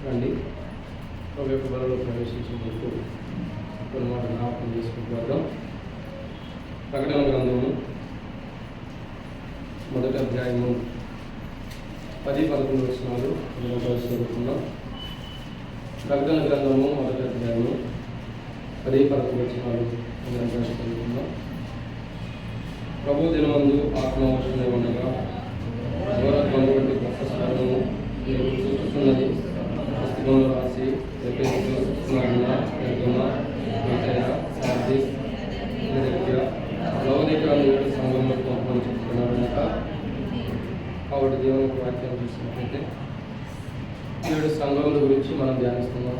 రండి. ప్రభు యొక్క బలలో ప్రవేశించినందుకు కొన్ని మాట జ్ఞాపకం చేసుకుంటున్నాం. ప్రకటన గ్రంథము 1వ అధ్యాయము 10-11 వచనాలు చదువుకున్నాం. ప్రకటన గ్రంథము 1వ అధ్యాయము 10-11 వచనాలు చదువుకుందాం. ప్రభు దినమందు ఆత్మవర్షణ ఉండగా ఘోరత్వము వంటి గొప్ప స్వరము నీవు చూస్తున్నది. పుస్తకంలో రాసి లౌకిక సంఘంలో పంపమని చెప్తున్నాడు కనుక కాబట్టి దేవునికి వాక్యం చూసినట్లయితే 7 సంఘముల గురించి మనం ధ్యానిస్తున్నాం.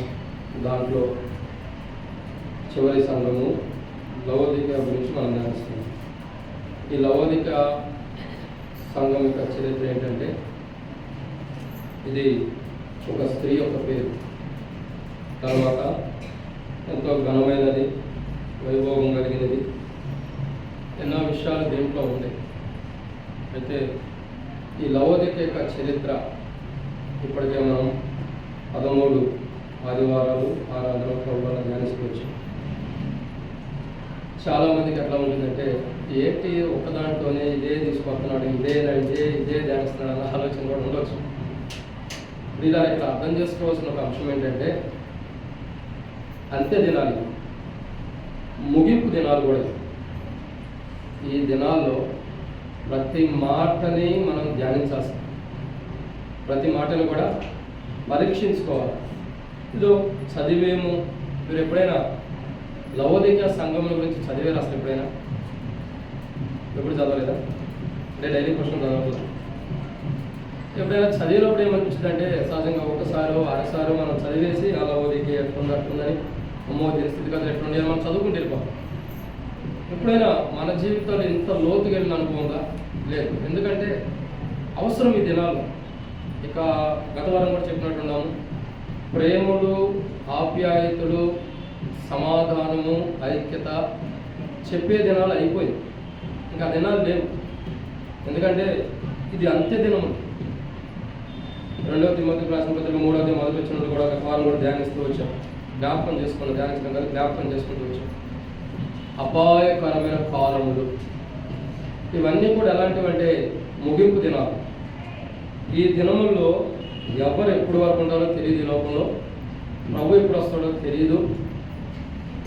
దాంట్లో చివరి సంఘము లౌకిక గురించి మనం ధ్యానిస్తున్నాం. ఈ లౌకిక సంఘం యొక్క చరిత్ర ఏంటంటే, ఇది ఒక స్త్రీ యొక్క పేరు. తర్వాత ఎంతో ఘనమైనది, వైభోగం కలిగినది, ఎన్నో విషయాలు దీంట్లో ఉంటాయి. అయితే ఈ లౌకిక యొక్క చరిత్ర ఇప్పటికే మనం 13 ఆదివారాలు ఆరాధన ప్రభువులను ధ్యానించుకోవచ్చు. చాలామందికి ఎట్లా ఉంటుందంటే, ఏంటి ఒక్కదాంట్లోనే ఇదే తీసుకొస్తున్నాడు, ఇదే ధ్యానిస్తున్నాడు అన్న ఆలోచన కూడా ఉండవచ్చు. ఇలా ఇక్కడ అర్థం చేసుకోవాల్సిన ఒక అంశం ఏంటంటే, అంత్య దినాలు, ముగింపు దినాలు కూడా. ఈ దినాల్లో ప్రతి మాటని మనం ధ్యానించాల్సి, ప్రతి మాటను కూడా పరీక్షించుకోవాలి. ఇదో చదివేము. మీరు ఎప్పుడైనా లౌకిక సంఘముల గురించి చదివారు? అసలు ఎప్పుడు చదవలేదా? అంటే డైలీ క్వశ్చన్ చదవలేదు. ఎప్పుడైనా చదివినప్పుడు ఏమనిపిస్తుంది అంటే, సహజంగా ఒకసారో అరసారో మనం చదివేసి ఆ లౌకిక ఎట్లుందని, అమ్మో దీని స్థితిగతులు ఎట్లుండే మనం చదువుకుంటూ వెళ్ళిపోతాం. ఎప్పుడైనా మన జీవితంలో ఇంత లోతుగా వెళ్ళిన అనుభవంగా లేదు. ఎందుకంటే అవసరం ఈ దినాలు. ఇక గత వారం కూడా చెప్పినట్టున్నాము, ప్రేమలు, ఆప్యాయతలు, సమాధానము, ఐక్యత చెప్పే దినాలు అయిపోయింది. ఇంకా దినాలు లేవు. ఎందుకంటే ఇది అంత్య దినము. 2వ తిమోతి రాసిన పత్రిక 3వ అధ్యాయం మొదటి వచ్చినప్పుడు కూడా ఒక వారం కూడా ధ్యానిస్తూ వచ్చాం. జ్ఞాపకం చేసుకుంటూ వచ్చాం. అపాయకరమైన కాలములు, ఇవన్నీ కూడా ఎలాంటివంటే ముగింపు దినాలు. ఈ దినముల్లో ఎవరు ఎప్పుడు వరకు ఉండాలో తెలియదు. ఈ లోకంలో ప్రభు ఎప్పుడు వస్తాడో తెలియదు.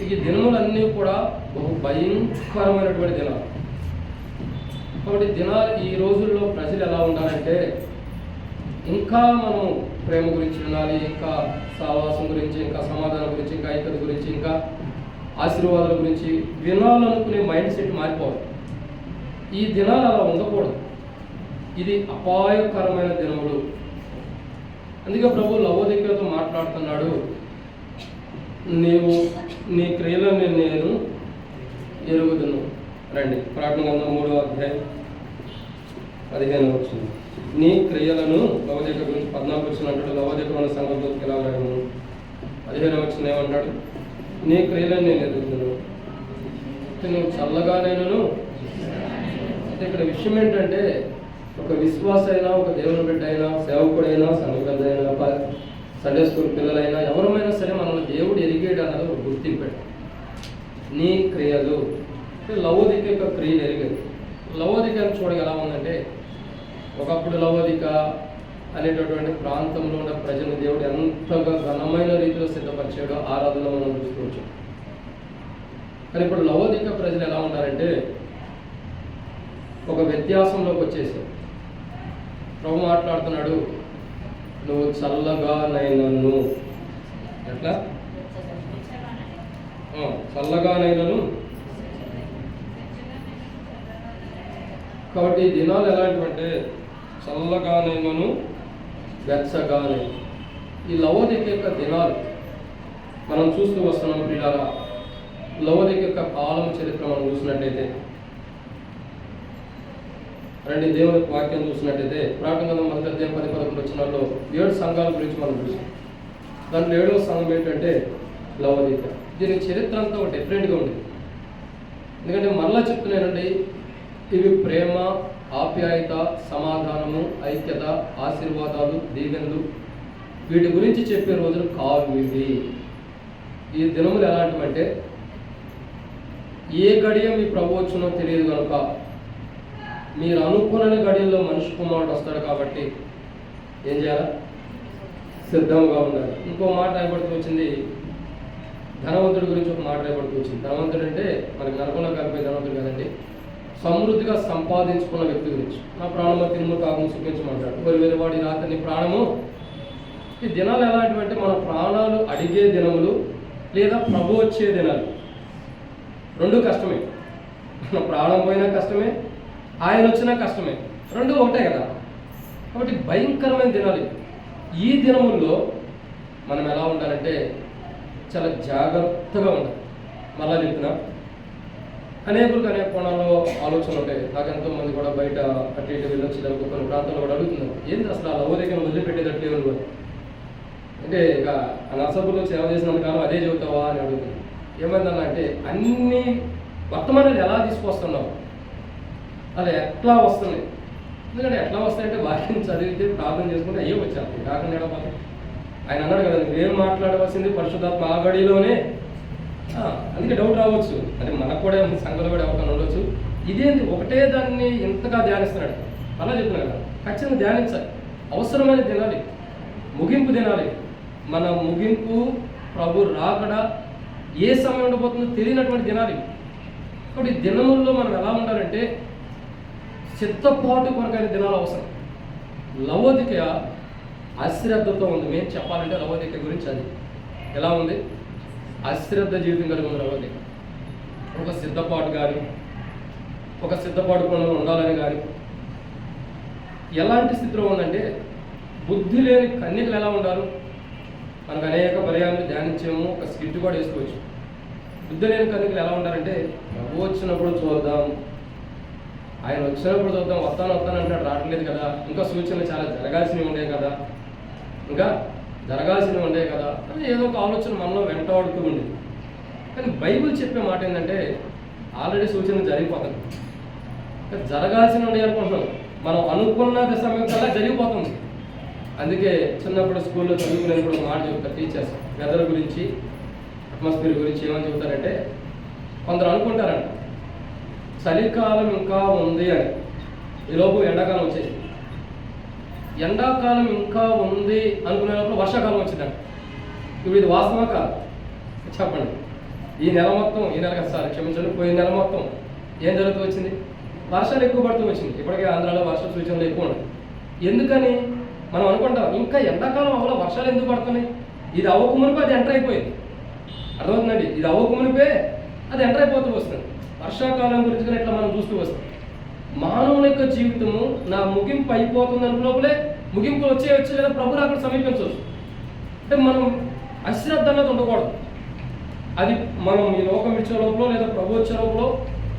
ఈ దినములన్నీ కూడా బహు భయంకరమైనటువంటి దినాలు. కాబట్టి దినాలు ఈ రోజుల్లో ప్రజలు ఎలా ఉండాలంటే, ఇంకా మనం ప్రేమ గురించి వినాలి, ఇంకా సహవాసం గురించి, ఇంకా సమాధానం గురించి, ఇంకా ఐక్యత గురించి, ఇంకా ఆశీర్వాదాల గురించి వినాలనుకునే మైండ్ సెట్ మారిపోవాలి. ఈ దినాలు అలా ఉండకూడదు. ఇది అపాయకరమైన దినములు. అందుకే ప్రభు లవోదికతో మాట్లాడుతున్నాడు, నీవు నీ క్రియలను నేను ఎరుగుదును. రండి, ప్రకటన గ్రంథం 3వ అధ్యాయం 15వ వచనం. నీ క్రియలను, లవోదిక గురించి 14వ వచనం అంటాడు, లవోదిక మన సంఘంతో ఎలా ఉన్నాడు. 15వ వచనం ఏమంటాడు, నీ క్రియలను నేను ఎరుగుదును, నువ్వు చల్లగా నేను. అంటే ఇక్కడ విషయం ఏంటంటే, ఒక విశ్వాస అయినా, ఒక దేవుని బిడ్డ అయినా, సేవకుడైనా, సంఘ అయినా, సండే స్కూల్ పిల్లలైనా, ఎవరమైనా సరే మనల్ని దేవుడు ఎరిగేడు అన్నది ఒక గుర్తింపు. నీ క్రియలు, లవోదిక యొక్క క్రియలు ఎరిగేది. లవోదికను చూడగా ఎలా ఉందంటే, ఒకప్పుడు లవోదిక అనేటటువంటి ప్రాంతంలో ఉన్న ప్రజలు దేవుడు ఎంతగా ఘనమైన రీతిలో సిద్ధపరిచాడో ఆరాధనలో మనం చూసుకోవచ్చు. కానీ ఇప్పుడు లవోదిక ప్రజలు ఎలా ఉన్నారంటే, ఒక వ్యత్యాసంలోకి వచ్చేసారు. ప్రభు మాట్లాడుతున్నాడు, నువ్వు చల్లగా నైనను. ఎట్లా? చల్లగా నైనను. కాబట్టి ఈ దినాలు ఎలాంటివంటే, చల్లగా నైనను, వెచ్చగానే. ఈ లవోదిక యొక్క దినాలు మనం చూస్తూ వస్తున్నాం. ప్రియులారా, లవోదిక యొక్క కాలం చరిత్ర మనం చూసినట్టయితే, రండి దేవునికి వాక్యం చూసినట్టయితే, ప్రకటన గ్రంథం 1వ అధ్యాయం 10-11 వచనాల్లో 7 సంఘాల గురించి మనం చూసాం. దాంట్లో 7వ సంఘం ఏంటంటే లవోదిక. దీని చరిత్ర అంతా ఒక డిఫరెంట్గా ఉండేది. ఎందుకంటే మరలా చెప్తున్నానండి, ఇవి ప్రేమ, ఆప్యాయత, సమాధానము, ఐక్యత, ఆశీర్వాదాలు, దీవెనలు, వీటి గురించి చెప్పే రోజులు కావు ఇవి. ఈ దినములు ఎలాంటివంటే ఏ గడియ మీ ప్రభు వచ్చునో తెలియదు కనుక మీరు అనుకున్న గడియల్లో మనిషి కుమారుడు వస్తాడు కాబట్టి ఏం చేయాలి? సిద్ధంగా ఉండాలి. ఇంకో మాట రాయబడుతూ వచ్చింది, ధనవంతుడి గురించి ఒక మాట రాయబడుతూ వచ్చింది. ధనవంతుడు అంటే మనకి నరకంలో కలిపే ధనవంతుడు కదండి, సమృద్ధిగా సంపాదించుకున్న వ్యక్తి గురించి. నా ప్రాణము తిరుము కాకుండా సుఖించమంటాడు. వేరే వాడి రాత్రి ప్రాణము. ఈ దినాలు ఎలాంటివంటే మన ప్రాణాలు అడిగే దినములు లేదా ప్రభు వచ్చే దినాలు. రెండు కష్టమే. మన ప్రాణం పోయినా కష్టమే, ఆయన వచ్చినా కష్టమే, రెండు ఒకటే కదా. కాబట్టి భయంకరమైన దినాలు. ఈ దినముల్లో మనం ఎలా ఉండాలంటే చాలా జాగ్రత్తగా ఉండాలి. మళ్ళా చెప్తున్నా, అనేకులకు అనేక కోణాల్లో ఆలోచనలు ఉంటాయి. నాకు ఎంతోమంది కూడా బయట అటు ఇటు వెళ్ళొచ్చి కొన్ని ప్రాంతాల్లో కూడా అడుగుతున్నారు, ఏంటి అసలు ఆ లవ్ దగ్గర వదిలిపెట్టేటట్టు లేవు అంటే ఇక ఆ నర్సపుల్లో సేవ చేసినంతకాలం అదే చెబుతావా అని అడుగుతున్నాను. ఏమైందన్నా అంటే అన్ని వర్తమానాలు ఎలా తీసుకొస్తున్నావు, అలా ఎట్లా వస్తున్నాయి. ఎందుకంటే ఎట్లా వస్తాయంటే వాక్యం చదివితే ప్రార్థన చేసుకుంటే అయ్యే వచ్చారు కాకుండా ఎడపోతే. ఆయన అన్నాడు కదా, నువ్వేం మాట్లాడవలసింది పరిశుద్ధాత్మ ఆ గడిలోనే. అందుకే డౌట్ రావచ్చు, అంటే మనకు కూడా సంఘంలో కూడా ఎవరికైనా ఉండొచ్చు, ఇదేంటి ఒకటే దాన్ని ఎంతగా ధ్యానిస్తున్నాడు. అలా చెప్తున్నా కదా, ఖచ్చితంగా ధ్యానించాలి. అవసరమైన దినాలి, ముగింపు దినాలి. మన ముగింపు ప్రభు రాకడ ఏ సమయం ఉండబోతుందో తెలియనటువంటి దినాలు. కాబట్టి దినముల్లో మనం ఎలా ఉండాలంటే చిత్తపాటు కొరకైన దినాలు అవసరం. లవోదికయ అశ్రద్ధతో ఉంది. మేము చెప్పాలంటే లవోదికయ గురించి అది ఎలా ఉంది, అశ్రద్ధ జీవితం కలిగి ఉంది లవోదిక. ఒక సిద్ధపాటు కానీ, ఒక సిద్ధపాటు పనులు ఉండాలని కానీ ఎలాంటి స్థితిలో ఉందంటే, బుద్ధి లేని కన్యకలు ఎలా ఉండాలి. మనకు అనేక పర్యాలు ధ్యానించేమో, ఒక స్కిట్ కూడా వేసుకోవచ్చు. బుద్ధి లేని కన్యకలు ఎలా ఉండాలంటే, ప్రభు వచ్చినప్పుడు చూద్దాం, ఆయన వచ్చినప్పుడు చూద్దాం, వస్తాను అంటున్నాడు, రావట్లేదు కదా, ఇంకా సూచనలు చాలా జరగాల్సినవి ఉండే కదా, ఇంకా జరగాల్సినవి ఉండే కదా అని ఏదో ఒక ఆలోచన మనలో వెంటాడుతూ ఉండేది. కానీ బైబిల్ చెప్పే మాట ఏంటంటే, ఆల్రెడీ సూచనలు జరిగిపోతుంది, జరగాల్సినవి ఉండే అనుకుంటున్నాం. మనం అనుకున్న సమయం కల్లా జరిగిపోతుంది. అందుకే చిన్నప్పుడు స్కూల్లో చదువుకునేప్పుడు ఒక మాట చెబుతారు టీచర్స్, వెదర్ గురించి, అట్మాస్ఫియర్ గురించి ఏమని చెబుతారంటే, కొందరు అనుకుంటారంట చలికాలం ఇంకా ఉంది అని, ఈలోపు ఎండాకాలం వచ్చేసి, ఎండాకాలం ఇంకా ఉంది అనుకునేటప్పుడు వర్షాకాలం వచ్చిందంట. ఇప్పుడు ఇది వాస్తవం కాదు చెప్పండి. ఈ నెల మొత్తం, ఈ నెల సార్ క్షమించండి, పోయిన నెల మొత్తం ఏం జరుగుతూ వచ్చింది, వర్షాలు ఎక్కువ పడుతూ వచ్చింది. ఇప్పటికే ఆంధ్రాలో వర్ష సూచనలు ఎక్కువ ఉన్నాయి. ఎందుకని మనం అనుకుంటాం, ఇంకా ఎండాకాలం అవ్వలో వర్షాలు ఎందుకు పడుతున్నాయి, ఇది అవ్వకమునిపే అది ఎంటర్ అయిపోయింది. అర్థమవుతుందండి, ఇది అవ్వకమునిపే అది ఎంటర్ అయిపోతూ వస్తుంది. వర్షాకాలం గురించి కానీ ఇట్లా మనం చూస్తూ వస్తాం. మానవుల యొక్క జీవితము నా ముగింపు అయిపోతుంది అనుకున్నప్పుడే ముగింపు వచ్చేయచ్చు, లేదా ప్రభుని అక్కడ సమీపించవచ్చు. అంటే మనం అశ్రద్ధ అన్నది ఉండకూడదు. అది మనం ఈ లోకం ఇచ్చే లోపల లేదా ప్రభు వచ్చే లోపల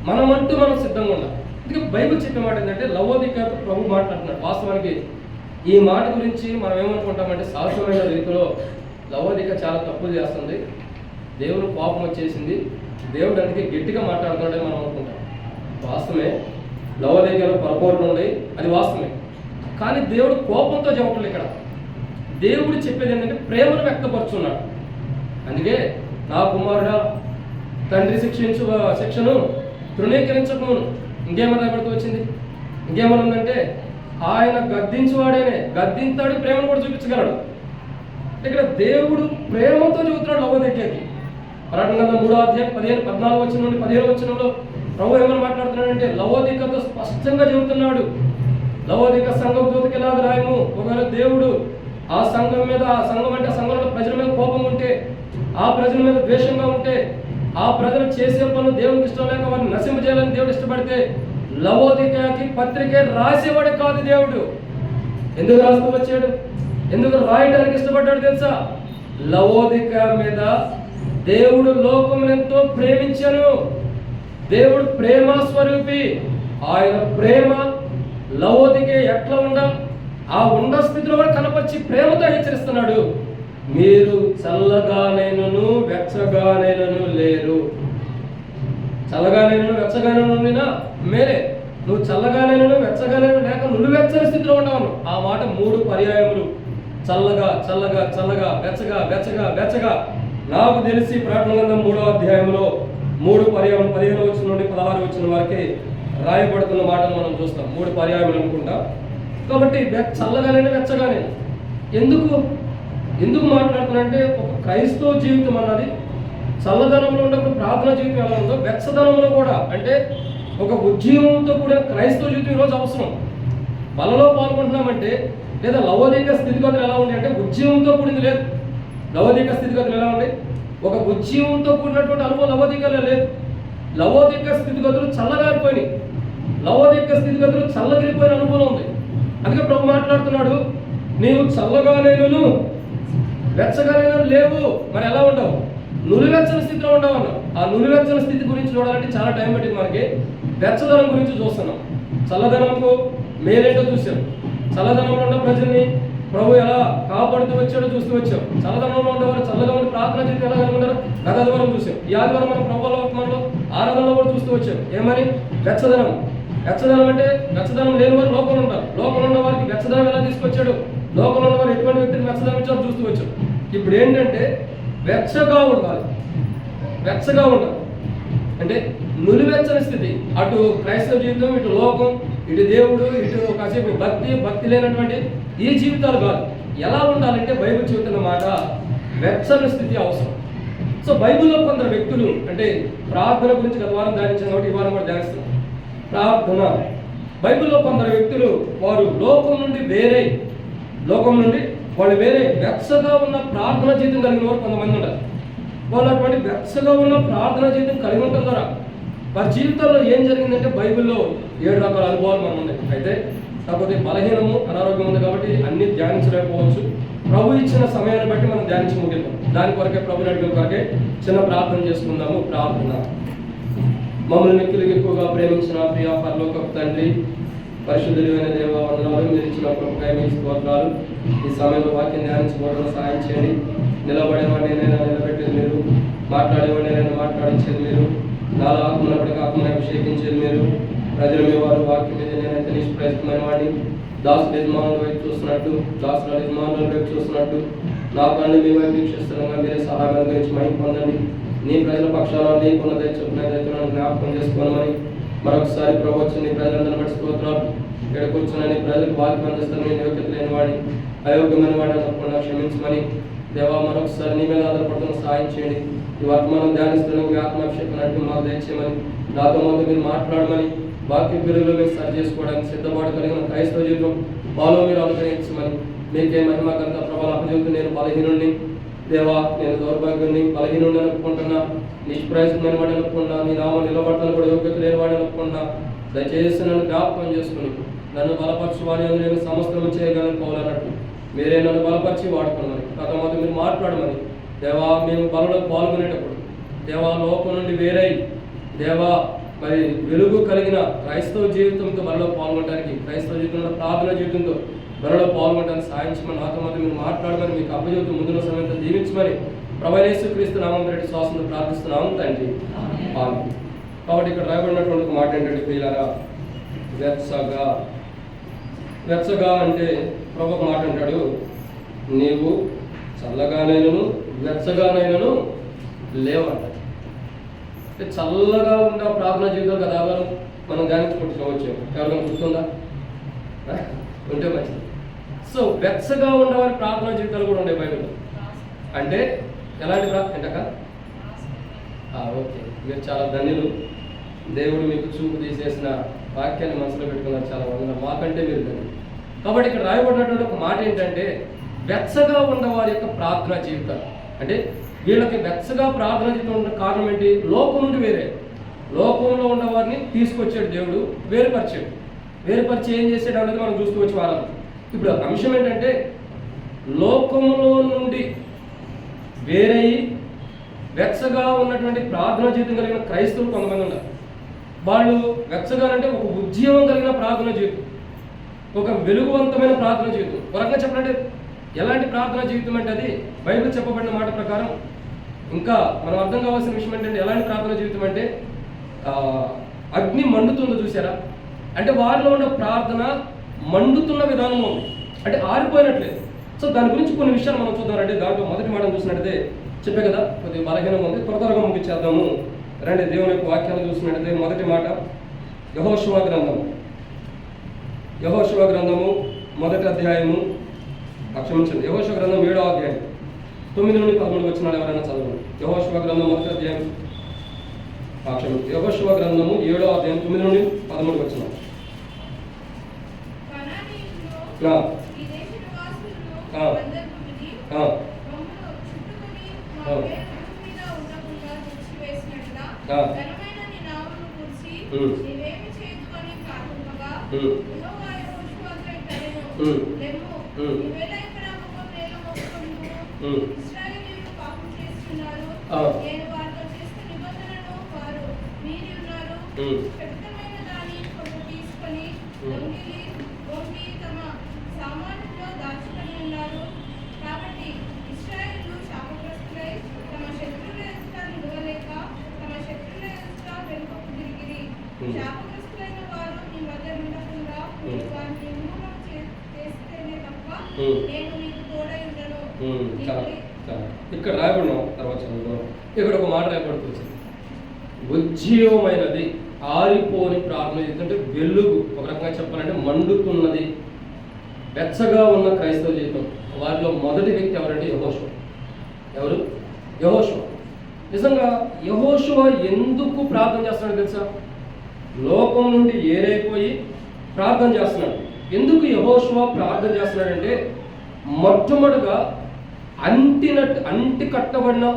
మనమంటూ మనం సిద్ధంగా ఉండాలి. అందుకే బైబిల్ చెప్పే మాట ఏంటంటే, లవోదికయతో ప్రభు మాట్లాడుతున్నాడు. వాస్తవానికి ఈ మాట గురించి మనం ఏమనుకుంటామంటే, సహజమైన రీతిలో లవోదిక చాలా తప్పులు చేస్తుంది, దేవుడు కోపం వచ్చేసింది, దేవుడు అందుకే గట్టిగా మాట్లాడుతున్నాడని మనం అనుకుంటాం. వాస్తవమే, లవోదికలో పొరపాట్లు ఉన్నాయి, అది వాస్తవమే. కానీ దేవుడు కోపంతో చెప్పట్లేదు. ఇక్కడ దేవుడు చెప్పేది ఏంటంటే ప్రేమను వ్యక్తపరుచున్నాడు. అందుకే నా కుమారుడా తండ్రి శిక్షను తృణీకరించకమును, ఇంకేమన్నా రాబడుతూ వచ్చింది, ఇంకేమన్నా ఉందంటే ఆయన గద్దించువాడేనే, గద్దింతాడు, ప్రేమను కూడా చూపించగలడు. ఇక్కడ దేవుడు ప్రేమతో చెబుతున్నాడు లవోదికకి. ప్రకటన గ్రంథం 3వ అధ్యాయం 14 వచనం నుండి 15వ వచనంలో ప్రభు ఏమని మాట్లాడుతున్నాడంటే, లవోదికతో స్పష్టంగా చెబుతున్నాడు, లవోదిక సంఘం దూతకి ఎలాగ రాయము, ఒకవేళ దేవుడు ఆ సంఘం మీద, ఆ సంఘం అంటే ఆ సంఘంలో ప్రజల మీద కోపం ఉంటే, ఆ ప్రజల మీద ద్వేషంగా ఉంటే, ఆ ప్రజలు చేసే పనులు దేవునికి ఇష్టం లేక వారిని నశింపజేయాలని దేవుడు ఇష్టపడితే, లవోదికకి పత్రికే రాసేవాడే కాదు దేవుడు. ఎందుకు రాస్తూ వచ్చాడు, ఎందుకు రాయడానికి ఇష్టపడ్డాడు తెలుసా? లవోదిక మీద దేవుడు లోకం ఎంతో ప్రేమించాను. దేవుడు ప్రేమ స్వరూపి. ఆయన ప్రేమ లవోదికే ఎట్లా ఉండాలి, ఆ ఉండ స్థితిలో కూడా కనపరిచి ప్రేమతో హెచ్చరిస్తున్నాడు, మీరు చల్లగానైనను వెచ్చగానైనను లేరు. చల్లగానైనను వెచ్చగానైనా మేరే, నువ్వు చల్లగానైనను వెచ్చగానైనా లేక నువ్వు వెచ్చని స్థితిలో ఉండవను. ఆ మాట 3 పర్యాయములు చల్లగా చల్లగా చల్లగా వెచ్చగా వెచ్చగా వెచ్చగా. నాకు తెలిసి ప్రకటన గ్రంథం 3వ అధ్యాయంలో 3 పర్యాయం 15 వచనం నుండి 16 వచనం వరకే రాయబడుతున్న మాటలు మనం చూస్తాం. 3 పర్యాయములు అనుకుంటా. కాబట్టి చల్లగానే వెచ్చగానే ఎందుకు మాట్లాడుతున్నానంటే ఒక క్రైస్తవ జీవితం అన్నది చల్లదనంలో ఉన్నప్పుడు ప్రార్థన జీవితం ఎలా ఉందో వెచ్చదనంలో కూడా, అంటే ఒక ఉద్యమంతో కూడా క్రైస్తవ జీవితం ఈరోజు అవసరం. బలలో పాల్గొంటున్నామంటే లేదా లవోదిక స్థితిగతులు ఎలా ఉంది అంటే ఉద్యమంతో కూడింది లేదు. లవోదిక స్థితిగతులు ఎలా ఉంది? ఒక ఉద్యమంతో కూడినటువంటి అనుభవం లవోదికలో లేదు. లవోదిక స్థితిగతులు చల్లగారిపోయినాయి. లవోదిక స్థితిగతులు చల్లగిరిపోయిన అనుభవం ఉంది. అందుకే ప్రభు మాట్లాడుతున్నాడు, నీవు చల్లగానేను వెచ్చగానేను లేవు, మరి ఎలా ఉండవు? నులివెచ్చని స్థితిలో ఉండవు అన్నావు. ఆ నులివెచ్చని స్థితి గురించి చూడాలంటే చాలా టైం పట్టింది మనకి. వెచ్చదనం గురించి చూస్తున్నాం. చల్లదనంకు మేలేటో చూసాం. చల్లదనంలో ఉన్న ప్రజల్ని ప్రభు ఎలా కాపాడుతూ వచ్చాడో చూస్తూ వచ్చాం. చల్లదనంలో ఉండేవారు చల్లగా ఉండి ప్రార్థన చేసి ఎలా కనుగొన్నారు గత ఆదివారం చూసాం. ఈ ఆదివారం మనం ప్రభువుల వర్తమానంలో ఆరాధనలో కూడా చూస్తూ వచ్చాం. ఏమని? వెచ్చదనం. వెచ్చదనం అంటే వెచ్చదనం లేని వారు లోకంలో ఉంటారు. లోకంలో ఉన్న వారికి వెచ్చదనం ఎలా తీసుకొచ్చాడు, లోకంలో ఉన్న వారు ఎటువంటి వ్యక్తిని వెచ్చదనం ఇచ్చారో చూస్తూ వచ్చాం. ఇప్పుడు ఏంటంటే వెచ్చగా ఉండాలి. వెచ్చగా ఉండాలి అంటే నులివెచ్చని స్థితి. అటు క్రైస్తవ జీవితం, ఇటు లోకం, ఇటు దేవుడు, ఇటు కాసేపు భక్తి లేనటువంటి ఈ జీవితాలు కాదు. ఎలా ఉండాలంటే బైబిల్ చెబుతున్న మాట వెచ్చని స్థితి అవసరం. సో బైబిల్లో కొందరు వ్యక్తులు, అంటే ప్రార్థన గురించి గత వారం ధ్యానించాం కాబట్టి ఈ వారం కూడా ధ్యానిస్తున్నాం. ప్రార్థన బైబిల్లో కొందరు వ్యక్తులు వారు లోకం నుండి వాళ్ళు వేరే వెచ్చగా ఉన్న ప్రార్థన జీవితం కలిగిన వారు కొంతమంది ఉన్నారు. వాళ్ళు అటువంటి వెచ్చగా ఉన్న ప్రార్థన జీవితం కలిగి ఉండటం ద్వారా వారి జీవితంలో ఏం జరిగిందంటే బైబిల్లో 7 రకాల అనుభవాలు మనం ఉన్నాయి. అయితే కాకపోతే బలహీనము, అనారోగ్యం ఉంది కాబట్టి అన్ని ధ్యానించలేకపోవచ్చు. ప్రభు ఇచ్చిన సమయాన్ని బట్టి మనం ధ్యానించి ముగిద్దాం. దాని కొరకే ప్రభు అడిగిన కొరకే చిన్న ప్రార్థన చేసుకుందాము. ప్రార్థన. మమ్మల్ని మిక్కులు ఎక్కువగా ప్రేమించిన ప్రియ పరలోకపు తండ్రి, పరిశుద్ధులైన దేవ, వందనాలు. మీరు ఇచ్చిన కృపకై మీ స్తోత్రాలు. ఈ సమయంలో వాక్యం ధ్యానించుకోవడం సహాయం చేయండి. నిలబడేవాడిని నేను నిలబెట్టేది మీరు, మాట్లాడేవాడిని నేను మాట్లాడించేది మీరు, నాలో ఆత్మ ఉన్నప్పటికీ ఆత్మని అభిషేకించేది మీరు. ప్రజలు మీ వారు వాక్యం మీద నేనైతే నిష్ప్రయత్నమైన వాడిని దాసుల యజమానుల వైపు చూస్తున్నట్టు నా కళ్ళు మీ వైపు వీక్షిస్తున్నాగా మీరే సహాయం గురించి మహిమ పొందండి. నీ ప్రజల పక్షాన నీకున్న దయచేస్తున్నాను జ్ఞాపకం చేసుకోమని మరొకసారి ప్రవచన నీ ప్రజలందరిని బట్టి స్తోత్రాలు. ఇక్కడ కూర్చున్న నీ ప్రజలకు వాక్యం అందిస్తాను. నేను యోగ్యత లేని వాడిని, అయోగ్యమైన వాడిని తప్పకుండా క్షమించమని దేవా మరొకసారి నీ మీద ఆధారపడుతున్న సహాయం చేయండి. ఈ వర్తమానం ధ్యానిస్తున్న మీ ఆత్మాభిషేకం అంటే మాకు దయచేయమని, నాతో ముందు మీరు మాట్లాడమని, వాక్య పిల్లలు మీరు సరి చేసుకోవడానికి సిద్ధపాటు కలిగిన క్రైస్తవ జీవితం బాలో మీరు అనుగ్రహించమని, మీకే మహిమ గంత ప్రభావం అప్పచెబుతూ నేను బలహీనుడిని దేవా, నేను దౌర్భాగ్యుడిని, బలహీనుడిని అనుకుంటున్నా, నిష్ప్రయోజనమైన వాడిని అనుకున్నా, నీ నామం నిలబడతాను కూడా యోగ్యత లేని వాడిని అనుకున్నా, దయచేసి నన్ను జ్ఞాపకం చేసుకుని నన్ను బలపరచు వాడి అందులో నేను సమస్తము చేయగలను పోవాలన్నట్టు మీరే నన్ను బలపరిచి వాడుకోమని, తర్వాత మీరు మాట్లాడమని దేవా, మేము బలలో పాల్గొనేటప్పుడు దేవా లోకం నుండి వేరై దేవా మరి వెలుగు కలిగిన క్రైస్తవ జీవితంతో బలలో పాల్గొనడానికి, క్రైస్తవ జీవితంలో ప్రార్థన జీవితంతో బలలో పాల్గొనడానికి సాయించమని, నాతో మీరు మాట్లాడమని, మీకు అప్పచెబుతూ ముందులో సమయంతో దీవించమని ప్రభువైన యేసుక్రీస్తు నామం పెట్టి శ్వాసంతో ప్రార్థిస్తున్నాము తండ్రి. ఆమేన్. కాబట్టి ఇక్కడ రాయబడినటువంటి ఒక మాట ఏంటంటే ప్రియులారా, వెచ్చగా అంటే ప్రభు ఒక మాట అంటాడు, నీవు చల్లగానైనను వెచ్చగానైనను లేవంట. అంటే చల్లగా ఉన్న ప్రార్థన జీవితం కదా మనం ధ్యానించుకుంటున్నావచ్చు. ఎవరికైనా గుర్తుందా? ఉంటే మంచిది. సో వెచ్చగా ఉన్నవారి ప్రార్థన జీవితాలు కూడా ఉండే బైబిల్లో. అంటే ఎలాంటి ఏంటక్క? ఓకే, మీరు చాలా ధన్యులు. దేవుడు మీకు చూపు తీసేసిన వాక్యాన్ని మనసులో పెట్టుకున్నారు. చాలా వందలు. మాకంటే మీరు ధన్యులు. కాబట్టి ఇక్కడ రాయబడినటువంటి ఒక మాట ఏంటంటే వెచ్చగా ఉన్నవారి యొక్క ప్రార్థన జీవితాలు. అంటే వీళ్ళకి వెచ్చగా ప్రార్థన జీవితం ఉన్న కారణం ఏంటి? లోకం నుండి వేరే, లోకంలో ఉన్న వారిని తీసుకొచ్చాడు దేవుడు, వేరుపరిచి ఏం చేసాడు అనేది మనం చూస్తూ వచ్చి వారాలు. ఇప్పుడు అంశం ఏంటంటే లోకంలో నుండి వేరయ్యి వెచ్చగా ఉన్నటువంటి ప్రార్థన జీవితం కలిగిన క్రైస్తవులు కొంతమంది ఉన్నారు. వాళ్ళు వెచ్చగా అంటే ఒక ఉద్యమం కలిగిన ప్రార్థన జీవితం, ఒక వెలుగువంతమైన ప్రార్థన జీవితం. ఒక రకంగా చెప్పాలంటే ఎలాంటి ప్రార్థన జీవితం అంటే అది బైబిల్ చెప్పబడిన మాట ప్రకారం. ఇంకా మనం అర్థం కావాల్సిన విషయం ఏంటంటే ఎలాంటి ప్రార్థన జీవితం అంటే అగ్ని మండుతుందో చూసారా? అంటే వారిలో ఉన్న ప్రార్థన మండుతున్న విధానం ఉంది. అంటే ఆరిపోయినట్లేదు, సో దాని గురించి కొన్ని విషయాలు మనం చూద్దామంటే దాంట్లో మొదటి మాట చూసినట్టయితే చెప్పే కదా కొద్దిగా బలహీనం ఉంది, త్వరగా ముగించేద్దాము రండి. దేవుని యొక్క వాక్యాలు చూసినట్టయితే మొదటి మాట యెహోషువ గ్రంథము మొదటి అధ్యాయము, క్షమించండి, యెహోషువ గ్రంథం 7వ అధ్యాయం 9 నుండి 13 వచనాలు ఎవరైనా చదవండి. యెహోషువ గ్రంథం మొదటి అధ్యాయం, యెహోషువ గ్రంథము 7వ అధ్యాయం 9 నుండి 13 వచనాలు. ఇక్కడ రాయబడిన తర్వాత ఇక్కడ ఒక మాట రాయబడుతుంది, ఉజ్జీవమైనది ఆరిపోని ప్రార్థన. ఎందుకంటే వెలుగు, ఒక రకంగా చెప్పాలంటే మండుతున్నది, వెచ్చగా ఉన్న క్రైస్తవ జీవితం. వారిలో మొదటి వ్యక్తి ఎవరంటే యెహోషువ. ఎవరు? యెహోషువ. నిజంగా యెహోషువ ఎందుకు ప్రార్థన చేస్తున్నాడు తెలుసా? లోకం నుండి ఏరైపోయి ప్రార్థన చేస్తున్నాడు. ఎందుకు యెహోషువ ప్రార్థన చేస్తున్నాడంటే, మొట్టమొదటిగా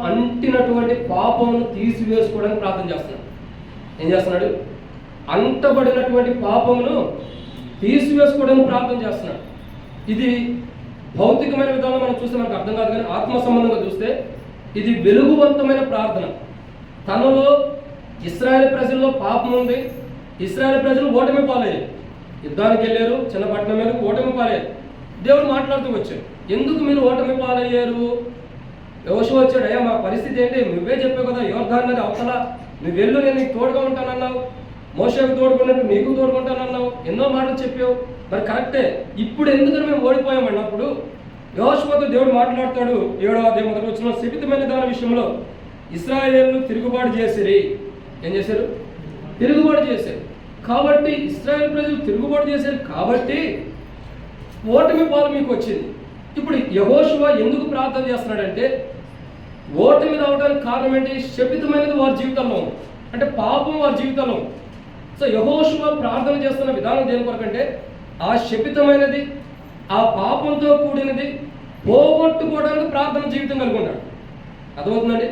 అంటినటువంటి పాపమును తీసివేసుకోవడానికి ప్రార్థన చేస్తున్నాడు. ఏం చేస్తున్నాడు? అంటబడినటువంటి పాపమును తీసివేసుకోవడానికి ప్రార్థన చేస్తున్నాడు. ఇది భౌతికమైన విధానం మనం చూస్తే మనకు అర్థం కాదు, కానీ ఆత్మ సంబంధంగా చూస్తే ఇది వెలుగువంతమైన ప్రార్థన. తనలో ఇశ్రాయేలు ప్రజల్లో పాపం ఉంది, ఇశ్రాయేలు ప్రజలు ఓటమి పాలయ్యారు, యుద్ధానికి వెళ్ళారు, చిన్న పట్టణం మీద ఓటమి పాలయ్యారు. దేవుడు మాట్లాడుతూ వచ్చాడు, ఎందుకు మీరు ఓటమి పాలయ్యారు? యెహోషువ వచ్చాడు, అయ్యా మా పరిస్థితి ఏంటి? నువ్వే చెప్పావు కదా, యోర్దాను నది అవతల నువ్వు వెళ్ళు, నేను నీకు తోడుగా ఉంటానన్నావు, మోషేకు తోడుకున్నట్టు నీకు తోడుకుంటానన్నావు, ఎన్నో మాటలు చెప్పావు, మరి కరెక్టే. ఇప్పుడు ఎందుకని మేము ఓడిపోయామన్నప్పుడు యెహోషువతో దేవుడు మాట్లాడతాడు. 7వ అధ్యాయం 1వ వచనంలో, శపితమైన దాని విషయంలో ఇశ్రాయేలు తిరుగుబాటు చేసిరి. ఏం చేశారు? తిరుగుబాటు చేశారు. కాబట్టి ఇశ్రాయేలు ప్రజలు తిరుగుబాటు చేశారు కాబట్టి ఓటమి పాలు మీకు వచ్చింది. ఇప్పుడు యెహోషువ ఎందుకు ప్రార్థన చేస్తున్నాడంటే, ఓటమి రావడానికి కారణం ఏంటి? శపితమైనది వారి జీవితంలో ఉంది, అంటే పాపం వారి జీవితంలో ఉంది. సో యెహోషువ ప్రార్థన చేస్తున్న విధానం దేని కొరకంటే, ఆ శపితమైనది, ఆ పాపంతో కూడినది పోగొట్టుకోవడానికి ప్రార్థన జీవితం కలిగి ఉన్నాడు. అర్థమవుతుందండి?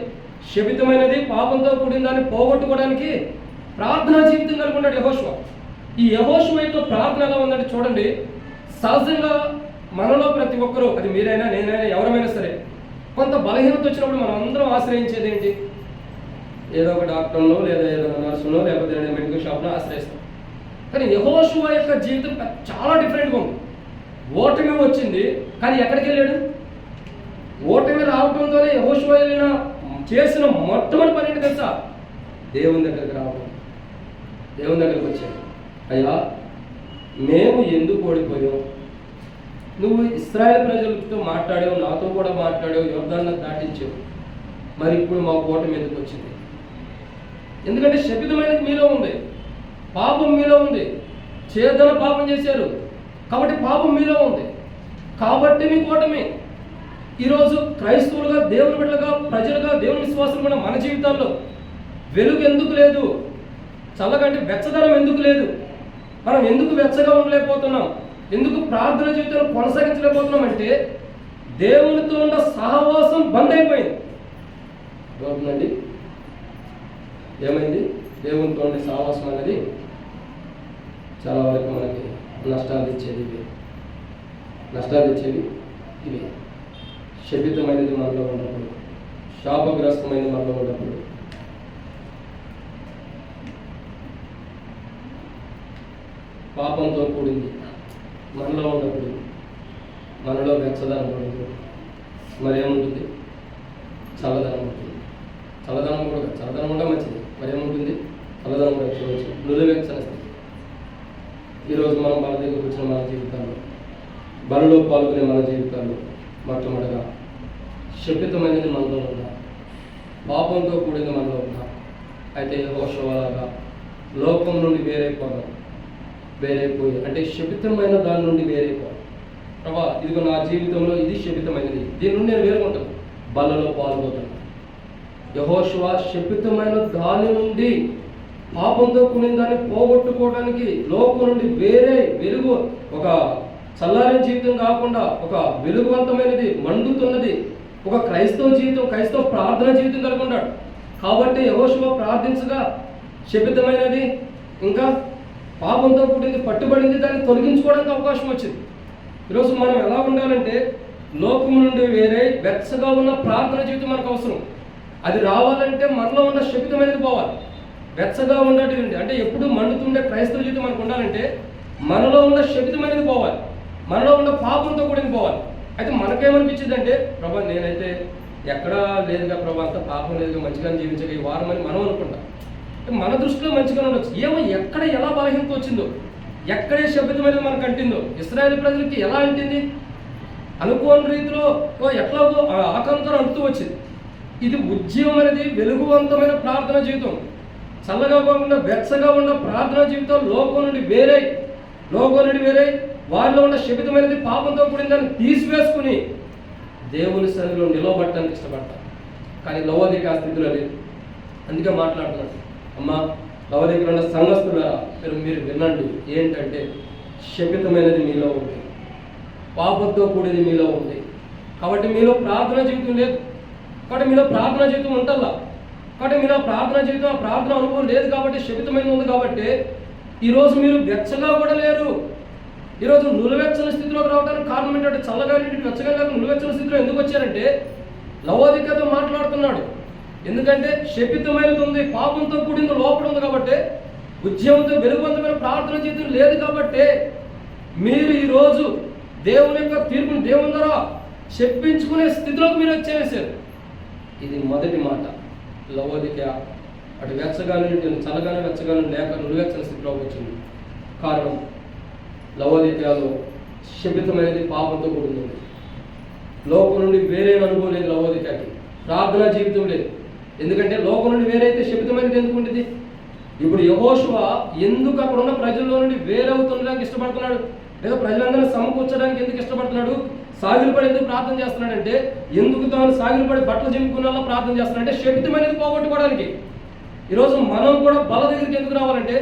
శపితమైనది, పాపంతో కూడిన దాన్ని పోగొట్టుకోవడానికి ప్రార్థనా జీవితం కలిగి ఉన్నాడు యెహోషువ. ఈ యెహోషువ యొక్క ప్రార్థన ఎలా ఉందంటే చూడండి, సహజంగా మనలో ప్రతి ఒక్కరూ, అది మీరైనా నేనైనా ఎవరైనా సరే, కొంత బలహీనత వచ్చినప్పుడు మనం అందరం ఆశ్రయించేది ఏంటి? ఏదో ఒక డాక్టర్లో, లేదా ఏదో నర్సులో, లేకపోతే మెడికల్ షాప్లో ఆశ్రయిస్తాం. కానీ యెహోషువ యొక్క జీవితం చాలా డిఫరెంట్గా ఉంది. ఓటమి వచ్చింది, కానీ ఎక్కడికి వెళ్ళాడు? ఓటమి రావడంతోనే యెహోషువ చేసిన మొట్టమొదటి పని ఏంటి తెలుసా? దేవుని దగ్గరికి రావడం. దేవుని దగ్గరికి వచ్చాడు, అయ్యా మేము ఎందుకు ఓడిపోయాం? నువ్వు ఇశ్రాయేలు ప్రజలతో మాట్లాడావు, నాతో కూడా మాట్లాడావు, యోర్దాను దాటించావు, మరి ఇప్పుడు మా ఓటమి ఎందుకు వచ్చింది? ఎందుకంటే శపితమైనది మీలో ఉంది, పాపం మీలో ఉంది, చేదన పాపం చేశారు కాబట్టి పాపం మీలో ఉంది, కాబట్టి మీకు ఓటమి. ఈరోజు క్రైస్తవులుగా, దేవుని బిడ్డలుగా, ప్రజలుగా, దేవుని విశ్వాసులుగా మన జీవితాల్లో వెలుగు ఎందుకు లేదు? చల్లగంటే వెచ్చదనం ఎందుకు లేదు? మనం ఎందుకు వెచ్చగా ఉండలేకపోతున్నాం? ఎందుకు ప్రార్థన జీవితాన్ని కొనసాగించలేకపోతున్నాం అంటే, దేవునితో ఉన్న సహవాసం బంద్ అయిపోయింది. అర్థమవుతుందండి? ఏమైంది? దేవునితో ఉండే సహవాసం అనేది చాలా వరకు మనకి నష్టాలు ఇచ్చేది ఇవి. శపితమైనది మనలో ఉన్నప్పుడు, శాపగ్రస్తమైనది మనలో ఉన్నప్పుడు, పాపంతో కూడింది మనలో ఉన్నప్పుడు, మనలో వెచ్చదనం ఉండదు, మరేముంటుంది? చల్లదనం ఉంటుంది. చల్లదనం కూడా మంచిది, మరేముంటుంది? చల్లదనం కూడా చూడవచ్చు. నులివెచ్చని స్థితి. ఈరోజు మనం బల దగ్గర వచ్చిన మన జీవితాల్లో, బలలో పాల్గొనే మన జీవితాల్లో మొట్టమొదటిగా శపితమైనది మనలో ఉందా, పాపంతో కూడింది మనలో ఉందా? అయితే యెహోషువలాగా లోకం నుండి వేరైపోయి అంటే శపితమైన దాని నుండి వేరైపోవాలి. ప్రభా, ఇదిగో నా జీవితంలో ఇది శపితమైనది, దీని నుండి నేను వేరుకుంటాను, బలలో పాల్గొంటాను. యెహోషువ శపితమైన దాని నుండి పాపంతో కూడిన దాన్ని పోగొట్టుకోవడానికి లోకం నుండి వేరే వెలుగు, ఒక చల్లారిన జీవితం కాకుండా ఒక వెలుగువంతమైనది, మండుతున్నది ఒక క్రైస్తవ జీవితం, క్రైస్తవ ప్రార్థన జీవితం కలిగి ఉన్నాడు. కాబట్టి యెహోషువ ప్రార్థించగా శపితమైనది ఇంకా పాపంతో కూడింది పట్టుబడింది దాన్ని తొలగించుకోవడానికి అవకాశం వచ్చింది. ఈరోజు మనం ఎలా ఉండాలంటే లోకం నుండి వేరే వెచ్చగా ఉన్న ప్రార్థన జీవితం మనకు అవసరం. అది రావాలంటే మనలో ఉన్న శపితమైనది పోవాలి. వెచ్చగా ఉన్నటువంటి అంటే ఎప్పుడు మండుతుండే క్రైస్తవ జీవితం మనకు ఉండాలంటే మనలో ఉన్న శపితమైనది పోవాలి, మనలో ఉన్న పాపంతో కూడింది పోవాలి. అయితే మనకేమనిపించింది అంటే, ప్రభా నేనైతే ఎక్కడా లేదుగా ప్రభా, అంత పాపం లేదుగా, మంచిగా జీవించగా ఈ వారం అని మనం అనుకుంటాం. మన దృష్టిలో మంచిగా ఉండొచ్చు. ఏమో ఎక్కడ ఎలా బలహీనత వచ్చిందో, ఎక్కడే శపితమైనది మనకు అంటిందో, ఇశ్రాయేలు ప్రజలకి ఎలా అంటింది, అనుకోని రీతిలో ఎట్లాగో ఆకాంతో అంటుతూ వచ్చింది. ఇది ఉద్యమం అనేది వెలుగువంతమైన ప్రార్థన జీవితం, చల్లగా కాకుండా వెచ్చగా ఉన్న ప్రార్థన జీవితం లోకం నుండి వేరే వారిలో ఉన్న శపితమైనది పాపంతో కూడిన దాన్ని తీసివేసుకుని దేవుని సన్నిధిలో నిలవబట్టడానికి ఇష్టపడతారు. కానీ లవోదిక ఆ స్థితిలో లేదు. అందుకే మాట్లాడుతున్నాడు, అమ్మా లవోదికలో ఉన్న సంఘస్థులారా మీరు వినండి, ఏంటంటే శపితమైనది మీలో ఉంది, పాపంతో కూడినది మీలో ఉంది. కాబట్టి మీలో ప్రార్థన జీవితం లేదు, కాబట్టి మీలో ప్రార్థన జీవితం ఉంటల్లా, కాబట్టి మీలో ప్రార్థన జీవితం ఆ ప్రార్థన అనుభవం లేదు, కాబట్టి శపితమైనది ఉంది. కాబట్టి ఈరోజు మీరు వెచ్చగా కూడా లేరు. ఈరోజు నులవెచ్చని స్థితిలోకి రావడానికి కారణం ఏంటంటే, చల్లగా వెచ్చగా లేక నులవెచ్చని స్థితిలో ఎందుకు వచ్చారంటే లవోదికతో మాట్లాడుతున్నాడు. ఎందుకంటే శపితమైనది ఉంది, పాపంతో కూడింది లోపల ఉంది. కాబట్టి ఉద్యమంతో వెలుగువంతమైన ప్రార్థన జీవితం లేదు. కాబట్టి మీరు ఈరోజు దేవుని యొక్క తీర్పును దేవుని ద్వారా చెప్పించుకునే స్థితిలోకి మీరు వచ్చేసారు. ఇది మొదటి మాట. లవోదిక అటు వెచ్చగానే చల్లగానే వెచ్చగానే లేక నులివెచ్చని స్థితిలోకి వచ్చింది. కారణం లవోదికలో శపితమైనది పాపంతో కూడింది. లోకం నుండి వేరే అనుభవం లేదు లవోదికకి, ప్రార్థనా జీవితం లేదు. ఎందుకంటే లోకం నుండి వేరైతే శపితమైనది ఎందుకు ఉంటుంది? ఇప్పుడు యెహోషువ ఎందుకు అక్కడ ఉన్న ప్రజల్లో నుండి వేరవుతుండడానికి ఇష్టపడుతున్నాడు, లేదా ప్రజలందరినీ సమకూర్చడానికి ఎందుకు ఇష్టపడుతున్నాడు, సాగిలపడి ఎందుకు ప్రార్థన చేస్తున్నాడంటే, ఎందుకు తాను సాగిలపడి బట్టలు చింపుకున్న ప్రార్థన చేస్తున్నాడంటే శపితమైనది పోగొట్టుకోవడానికి. ఈరోజు మనం కూడా బల దగ్గరికి ఎందుకు రావాలంటే,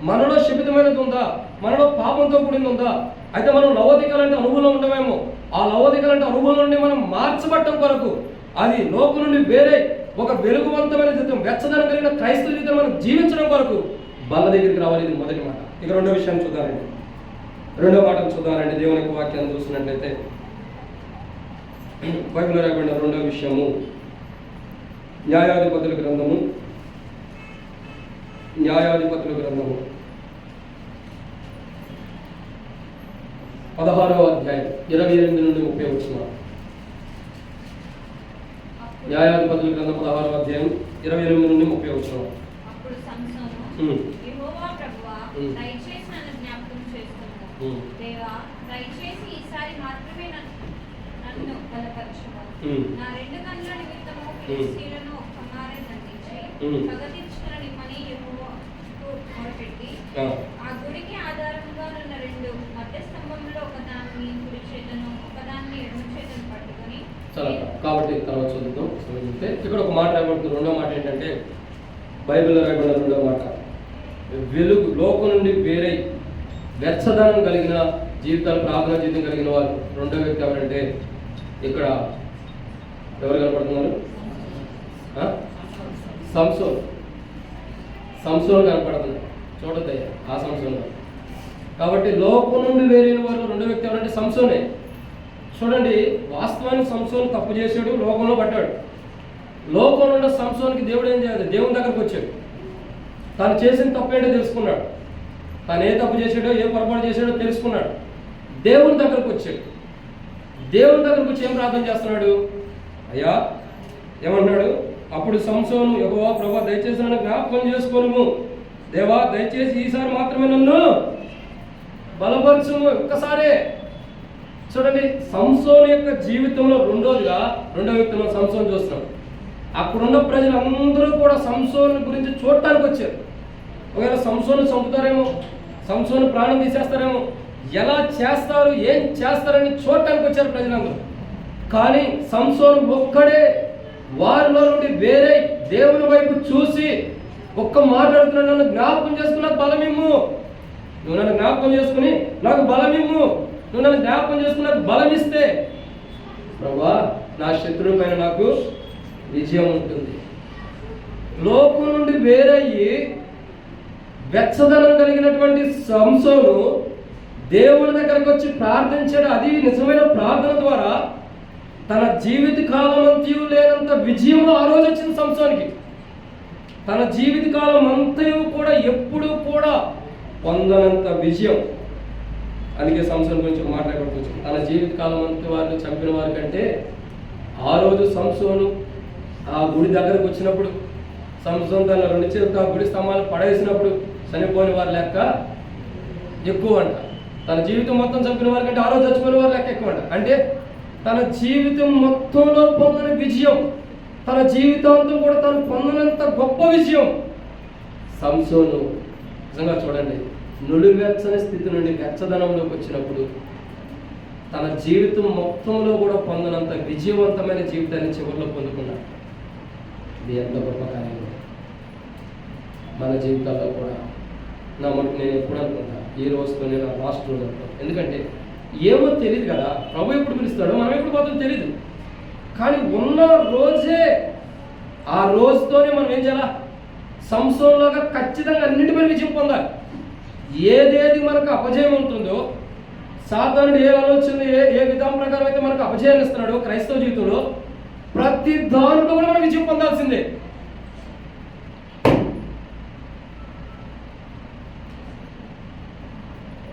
మనలో శపితమైనది ఉందా, మనలో పాపంతో కూడింది ఉందా? అయితే మనం లవోదికలంటే అనుభవం ఉండమేమో, ఆ లవోదికలంటే అనుభవం నుండి మనం మార్చబట్టం కొరకు, అది లోకం నుండి వేరే ఒక వెలుగువంతమైన జీవితం, వెచ్చదనం కలిగిన క్రైస్తవ జీవితం మనం జీవించడం కొరకు బల్ల దగ్గరికి రావాలి. ఇది మొదటి మాట. ఇక రెండో విషయాన్ని చూద్దామండి. రెండో మాటను చూద్దామండి. దేవుని యొక్క వాక్యాన్ని చూసినట్లయితే బైబిల్లో రాయబడిన రెండో విషయము న్యాయాధిపతుల గ్రంథము 16వ అధ్యాయం 28 నుండి 30 వచ్చిన. న్యాయాధిపతుల గ్రంథం 16వ అధ్యాయం 28 నుండి 30 వచ్చిన. అప్పుడు సంసోను, యెహోవా ప్రభువా, దయచేసి నన్ను జ్ఞాపకం చేసుకొనుము. దేవా, దయచేసి ఈసారి మాత్రమే నన్ను బలపరచుము. నా రెండు కన్నుల నిమిత్తము ఫిలిష్తీయులను ఒక్కమారే దండించి పగ తీర్చుకొననిమ్మని యెహోవాకు మొరపెట్టి, ఆ గుడికి ఆధారముగా ఉన్న రెండు మధ్య స్తంభములలో ఒకదాన్ని కుడి చేతను ఒకదాన్ని ఎడమ చేతను పట్టుకొని. కాబట్టి తర్వాత చదువుతాం. ఇక్కడ ఒక మాట రాయబడుతుంది. రెండో మాట ఏంటంటే, బైబిల్లో రాయబడిన రెండో మాట, వెలుగు లోకం నుండి వేరే వెచ్చదనం కలిగిన జీవితాలు, ప్రార్థన జీవితం కలిగిన వారు. రెండో వ్యక్తి ఎవరంటే, ఇక్కడ ఎవరు కనపడుతున్నారు? సంసోన్ కనపడుతున్నారు. చూడద్దయ్యా, ఆ సంసోన్. కాబట్టి లోకం నుండి వేరైన వారు రెండో వ్యక్తి ఎవరంటే సంసోనే. చూడండి, వాస్తవానికి సంసోన్ తప్పు చేశాడు, లోకంలో పడ్డాడు. లోకంలో ఉన్న సంసోన్కి దేవుడు ఏం చేయాలి? దేవుని దగ్గరకు వచ్చాడు. తాను చేసిన తప్పు ఏంటో తెలుసుకున్నాడు. తాను ఏ తప్పు చేశాడో, ఏ పొరపాటు చేశాడో తెలుసుకున్నాడు. దేవుని దగ్గరకు వచ్చాడు. దేవుని దగ్గరకు వచ్చి ఏం ప్రార్థన చేస్తున్నాడు? అయ్యా ఏమంటున్నాడు? అప్పుడు సంసోను, యెహోవా ప్రభువా, దయచేసి నన్ను జ్ఞాపకం చేసుకోను. దేవా, దయచేసి ఈసారి మాత్రమే నన్ను బలపరచుము. ఒక్కసారే చూడండి, సంసోను యొక్క జీవితంలో రెండో వ్యక్తిలో సంసోను చూస్తున్నాం. అక్కడున్న ప్రజలందరూ కూడా సంసోను గురించి చూడటానికి వచ్చారు. ఒకవేళ సంసోను చంపుతారేమో, సంసోను ప్రాణం తీసేస్తారేమో, ఎలా చేస్తారు, ఏం చేస్తారని చూడటానికి వచ్చారు ప్రజలందరూ. కానీ సంసోను ఒక్కడే వారిలో నుండి వేరే దేవుని వైపు చూసి ఒక్క మాట్లాడుతున్నాడు, నన్ను జ్ఞాపకం చేసుకున్న బలమిమ్ము, నువ్వు నన్ను జ్ఞాపకం చేసుకుని నాకు బలమిమ్ము, నువ్వు నన్ను జ్ఞాపకం చేసుకుని నాకు బలం ఇస్తే ప్రభువా నా శత్రువు పైన నాకు విజయం ఉంటుంది. లోకం నుండి వేరయ్యి వెచ్చదనం కలిగినటువంటి సంసోను దేవుని దగ్గరకు వచ్చి ప్రార్థించాడు. అది నిజమైన ప్రార్థన ద్వారా తన జీవిత కాలం అంతయు లేనంత విజయం ఆ రోజు వచ్చింది సంసోనికి. తన జీవిత కాలం అంతయు కూడా ఎప్పుడు కూడా పొందనంత విజయం. అందుకే సంసోను గురించి మాట్లాడుకోవచ్చు. తన జీవిత కాలం అంతా వారిని చంపిన వారి కంటే ఆ రోజు సంసోను ఆ గుడి దగ్గరకు వచ్చినప్పుడు, సంసోను తన 2 చేతులతో ఆ గుడి స్తంభాలు పడేసినప్పుడు చనిపోయిన వారి లెక్క ఎక్కువ అంట. తన జీవితం మొత్తం చంపిన వారి కంటే ఆ రోజు చచ్చిపోయిన వారి లెక్క ఎక్కువ అంట. అంటే తన జీవితం మొత్తంలో పొందిన విజయం, తన జీవితాంతం కూడా తను పొందినంత గొప్ప విజయం సంసోను. నిజంగా చూడండి, నులివెచ్చని స్థితి నుండి వెచ్చదనంలోకి వచ్చినప్పుడు తన జీవితం మొత్తంలో కూడా పొందినంత విజయవంతమైన జీవితాన్ని చివరిలో పొందుకున్నాడు. ఇది ఎంత గొప్ప కార్యం. మన జీవితాల్లో కూడా నేను ఎప్పుడు అనుకుంటా, ఈ రోజుతోనే నా లాస్ట్ రోజు అనుకుంటాను. ఎందుకంటే ఏమో తెలియదు కదా, ప్రభు ఎప్పుడు పిలుస్తాడో మనం ఎప్పుడు పోతామో తెలియదు. కానీ ఉన్న రోజే, ఆ రోజుతోనే మనం ఏం చేయాలా, సంసోనులాగా ఖచ్చితంగా అన్నిటిపై విజయం పొందాలి. ఏదేది మనకు అపజయం ఉంటుందో, సాధారణ ఏ ఆలోచన ఏ విధానం ప్రకారం అయితే మనకు అపజయాన్ని ఇస్తున్నాడో క్రైస్తవ జీవితంలో, ప్రతి దాంట్లో కూడా మనం విజయం పొందాల్సిందే.